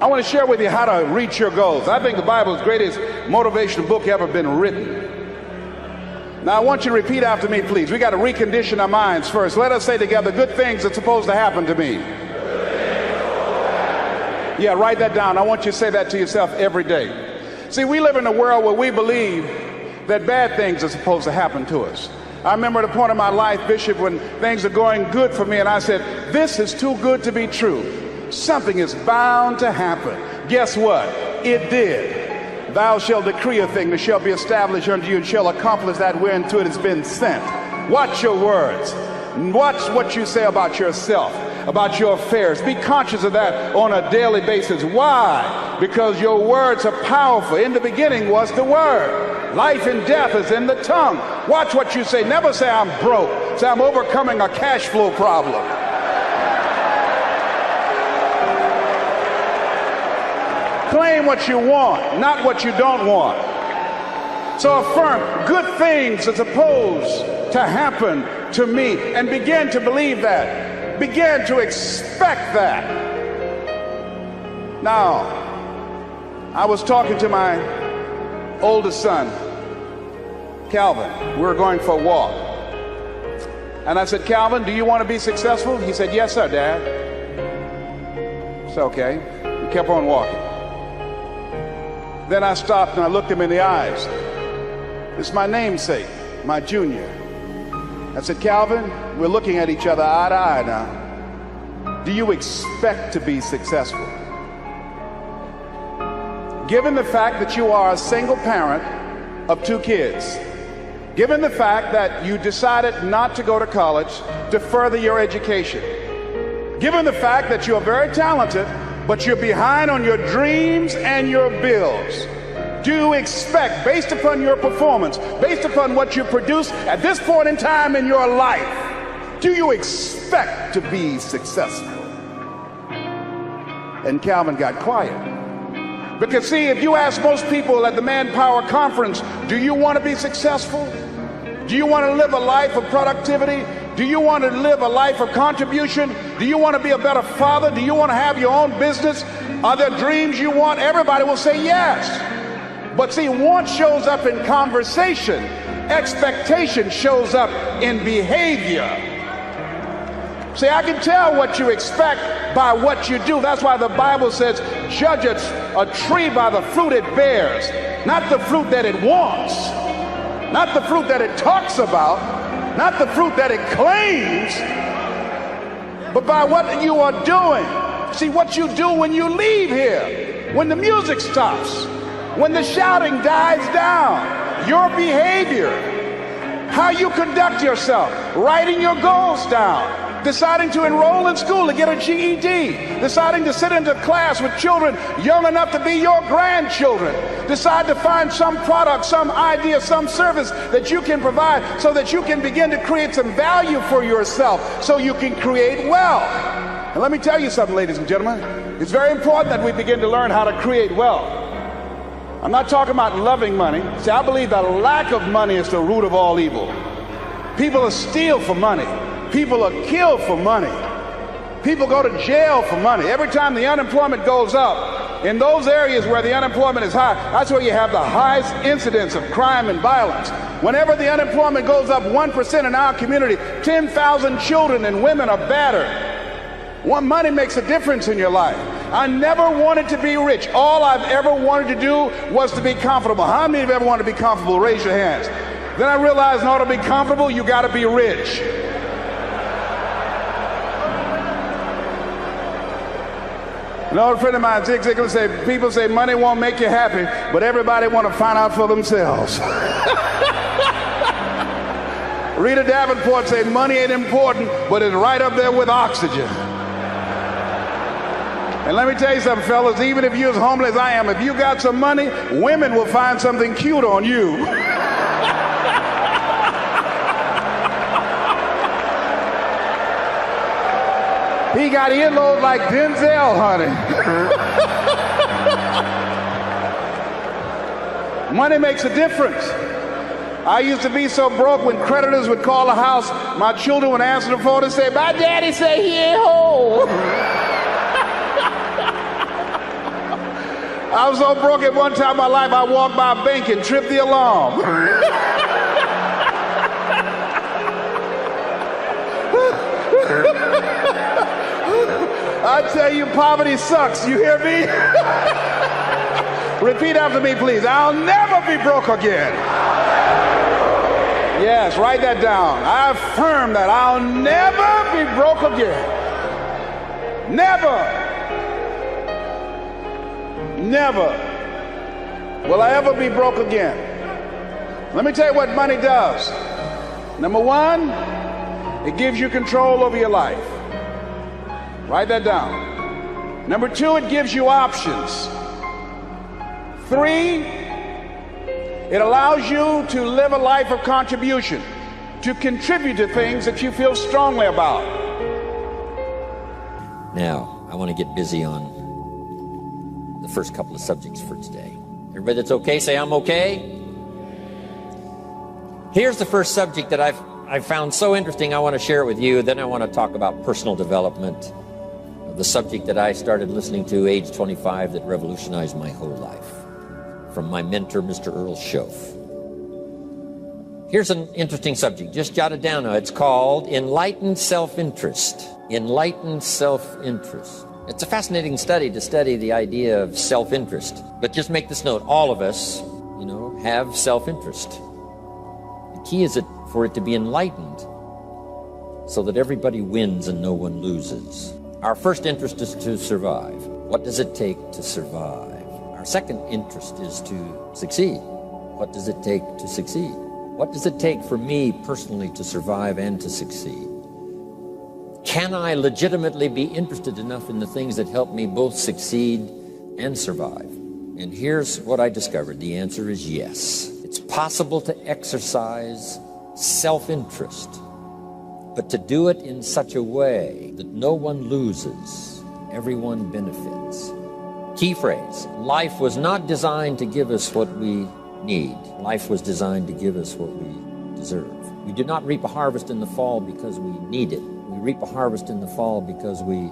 I want to share with you how to reach your goals. I think the Bible is the greatest motivational book ever been written. Now, I want you to repeat after me, please. We got to recondition our minds first. Let us say together, good things are supposed to happen to me. Yeah, write that down. I want you to say that to yourself every day. See, we live in a world where we believe that bad things are supposed to happen to us. I remember at a point in my life, Bishop, when things are going good for me, and I said, this is too good to be true. Something is bound to happen. Guess what? It did. Thou shalt decree a thing that shall be established unto you and shall accomplish that whereunto it has been sent. Watch your words. Watch what you say about yourself, about your affairs. Be conscious of that on a daily basis. Why? Because your words are powerful. In the beginning was the Word. Life and death is in the tongue. Watch what you say. Never say I'm broke. Say I'm overcoming a cash flow problem. Claim what you want, not what you don't want. So affirm, good things are supposed to happen to me, and begin to believe that. Begin to expect that. Now, I was talking to my oldest son, Calvin. We were going for a walk. And I said, Calvin, do you want to be successful? He said, yes, sir, Dad. It's okay. We kept on walking. Then I stopped and I looked him in the eyes. It's my namesake, my junior. I said, Calvin, we're looking at each other eye to eye now. Do you expect to be successful? Given the fact that you are a single parent of 2 kids, given the fact that you decided not to go to college to further your education, given the fact that you are very talented, but you're behind on your dreams and your bills, do you expect, based upon your performance, based upon what you produce at this point in time in your life, do you expect to be successful? And Calvin got quiet. Because see, if you ask most people at the Manpower Conference, do you want to be successful? Do you want to live a life of productivity? Do you want to live a life of contribution? Do you want to be a better father? Do you want to have your own business? Are there dreams you want? Everybody will say yes. But see, want shows up in conversation. Expectation shows up in behavior. See, I can tell what you expect by what you do. That's why the Bible says, judge a tree by the fruit it bears, not the fruit that it wants, not the fruit that it talks about, not the fruit that it claims, but by what you are doing. See, what you do when you leave here, when the music stops, when the shouting dies down, your behavior, how you conduct yourself, writing your goals down, deciding to enroll in school to get a GED, deciding to sit into class with children young enough to be your grandchildren, decide to find some product, some idea, some service that you can provide so that you can begin to create some value for yourself so you can create wealth. And let me tell you something, ladies and gentlemen, it's very important that we begin to learn how to create wealth. I'm not talking about loving money. See, I believe that lack of money is the root of all evil. People will steal for money. People are killed for money. People go to jail for money. Every time the unemployment goes up, in those areas where the unemployment is high, that's where you have the highest incidence of crime and violence. Whenever the unemployment goes up 1% in our community, 10,000 children and women are battered. Money makes a difference in your life. I never wanted to be rich. All I've ever wanted to do was to be comfortable. How many of you ever wanted to be comfortable? Raise your hands. Then I realized in order to be comfortable, you got to be rich. An old friend of mine, Zig Ziglar, said, people say money won't make you happy, but everybody want to find out for themselves. Rita Davenport said money ain't important, but it's right up there with oxygen. And let me tell you something, fellas, even if you're as homeless as I am, if you got some money, women will find something cute on you. He got earlobes like Denzel, honey. Money makes a difference. I used to be so broke when creditors would call the house, my children would answer the phone and say, my daddy say he ain't home. I was so broke at one time in my life, I walked by a bank and tripped the alarm. I tell you, poverty sucks. You hear me? Repeat after me, please. I'll never be broke again. Yes, write that down. I affirm that I'll never be broke again. Never. Never will I ever be broke again. Let me tell you what money does. Number one, it gives you control over your life. Write that down. Number two, it gives you options. Three, it allows you to live a life of contribution, to contribute to things that you feel strongly about. Now, I want to get busy on the first couple of subjects for today. Everybody that's okay, say I'm okay. Here's the first subject that I've found so interesting. I want to share it with you. Then I want to talk about personal development, the subject that I started listening to age 25 that revolutionized my whole life, from my mentor, Mr. Earl Schoaf. Here's an interesting subject. Just jot it down now. It's called Enlightened Self-Interest. Enlightened Self-Interest. It's a fascinating study to study the idea of self-interest. But just make this note. All of us, have self-interest. The key is for it to be enlightened so that everybody wins and no one loses. Our first interest is to survive. What does it take to survive? Our second interest is to succeed. What does it take to succeed? What does it take for me personally to survive and to succeed? Can I legitimately be interested enough in the things that help me both succeed and survive? And here's what I discovered. The answer is yes. It's possible to exercise self-interest, but to do it in such a way that no one loses, everyone benefits. Key phrase, life was not designed to give us what we need. Life was designed to give us what we deserve. We do not reap a harvest in the fall because we need it. We reap a harvest in the fall because we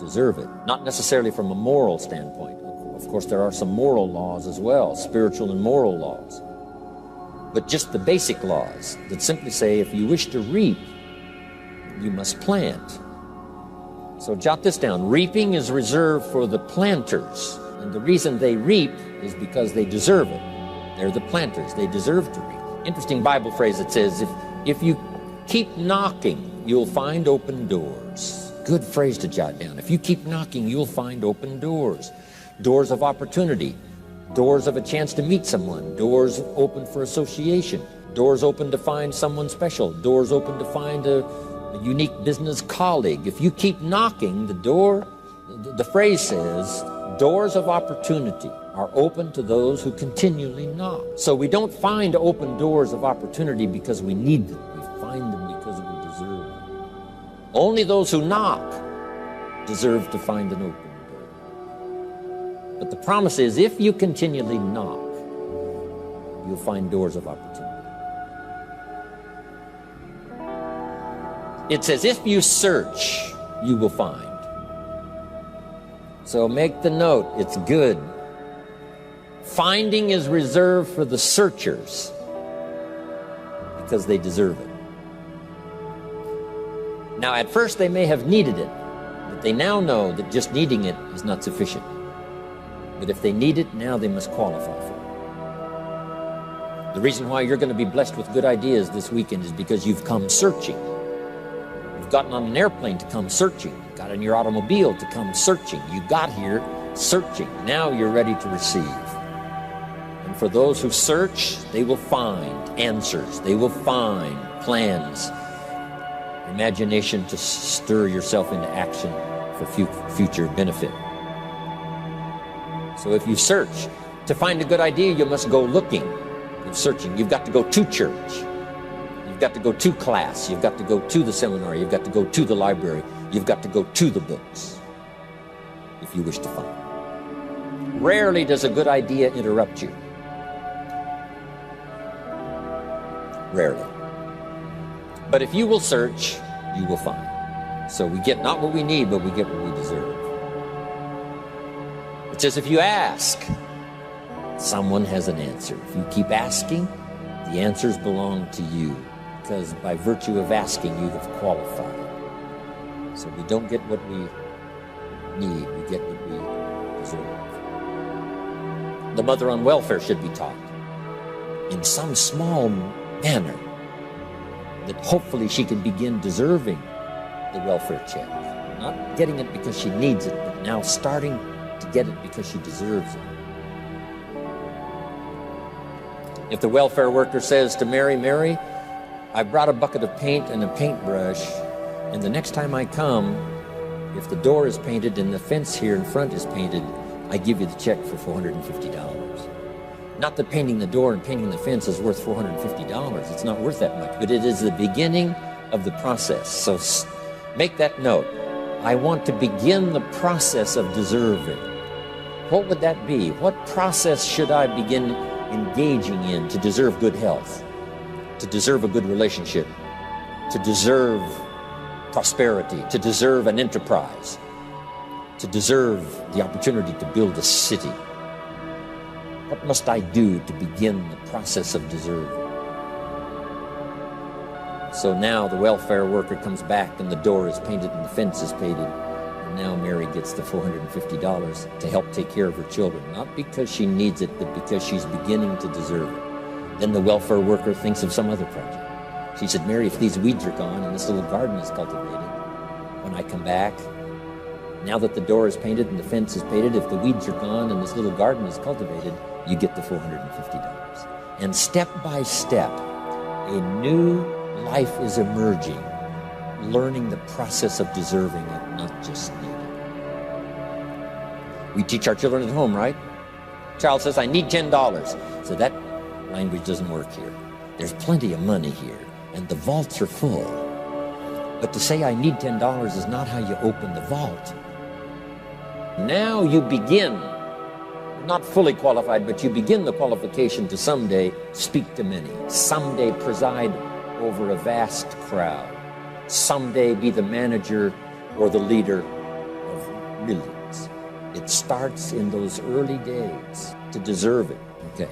deserve it. Not necessarily from a moral standpoint. Of course, there are some moral laws as well, spiritual and moral laws. But just the basic laws that simply say if you wish to reap, you must plant. So jot this down. Reaping is reserved for the planters. And the reason they reap is because they deserve it. They're the planters. They deserve to reap. Interesting Bible phrase that says, if you keep knocking, you'll find open doors. Good phrase to jot down. If you keep knocking, you'll find open doors. Doors of opportunity. Doors of a chance to meet someone. Doors open for association. Doors open to find someone special. Doors open to find a unique business colleague. If you keep knocking, the phrase says, doors of opportunity are open to those who continually knock. So we don't find open doors of opportunity because we need them. We find them because we deserve them. Only those who knock deserve to find an open door. But the promise is, if you continually knock, you'll find doors of opportunity. It says, if you search, you will find. So make the note, it's good. Finding is reserved for the searchers because they deserve it. Now, at first they may have needed it, but they now know that just needing it is not sufficient. But if they need it, now they must qualify for it. The reason why you're going to be blessed with good ideas this weekend is because you've come searching. You've gotten on an airplane to come searching. You got in your automobile to come searching. You got here searching. Now you're ready to receive. And for those who search, they will find answers. They will find plans, imagination to stir yourself into action for future benefit. So if you search to find a good idea, you must go looking. You're searching. You've got to go to church. You've got to go to class. You've got to go to the seminar. You've got to go to the library. You've got to go to the books if you wish to find. Rarely does a good idea interrupt you. Rarely. But if you will search, you will find. So we get not what we need, but we get what we deserve. It says if you ask, someone has an answer. If you keep asking, the answers belong to you, because by virtue of asking, you have qualified. So we don't get what we need, we get what we deserve. The mother on welfare should be taught in some small manner that hopefully she can begin deserving the welfare check. Not getting it because she needs it, but now starting to get it because she deserves it. If the welfare worker says to Mary, Mary, I brought a bucket of paint and a paintbrush, and the next time I come, if the door is painted and the fence here in front is painted, I give you the check for $450. Not that painting the door and painting the fence is worth $450. It's not worth that much, but it is the beginning of the process. So make that note. I want to begin the process of deserving. What would that be? What process should I begin engaging in to deserve good health, to deserve a good relationship, to deserve prosperity, to deserve an enterprise, to deserve the opportunity to build a city? What must I do to begin the process of deserving? So now the welfare worker comes back and the door is painted and the fence is painted. And now Mary gets the $450 to help take care of her children. Not because she needs it, but because she's beginning to deserve it. Then the welfare worker thinks of some other project. She said, Mary, if these weeds are gone and this little garden is cultivated, when I come back, now that the door is painted and the fence is painted, if the weeds are gone and this little garden is cultivated, you get the $450. And step by step, a new life is emerging, learning the process of deserving it, not just needing it. We teach our children at home, right? Child says, I need $10. So that language doesn't work here. There's plenty of money here, and the vaults are full. But to say I need $10 is not how you open the vault. Now you begin, not fully qualified, but you begin the qualification to someday speak to many, someday preside over a vast crowd, someday be the manager or the leader of millions. It starts in those early days to deserve it. Okay.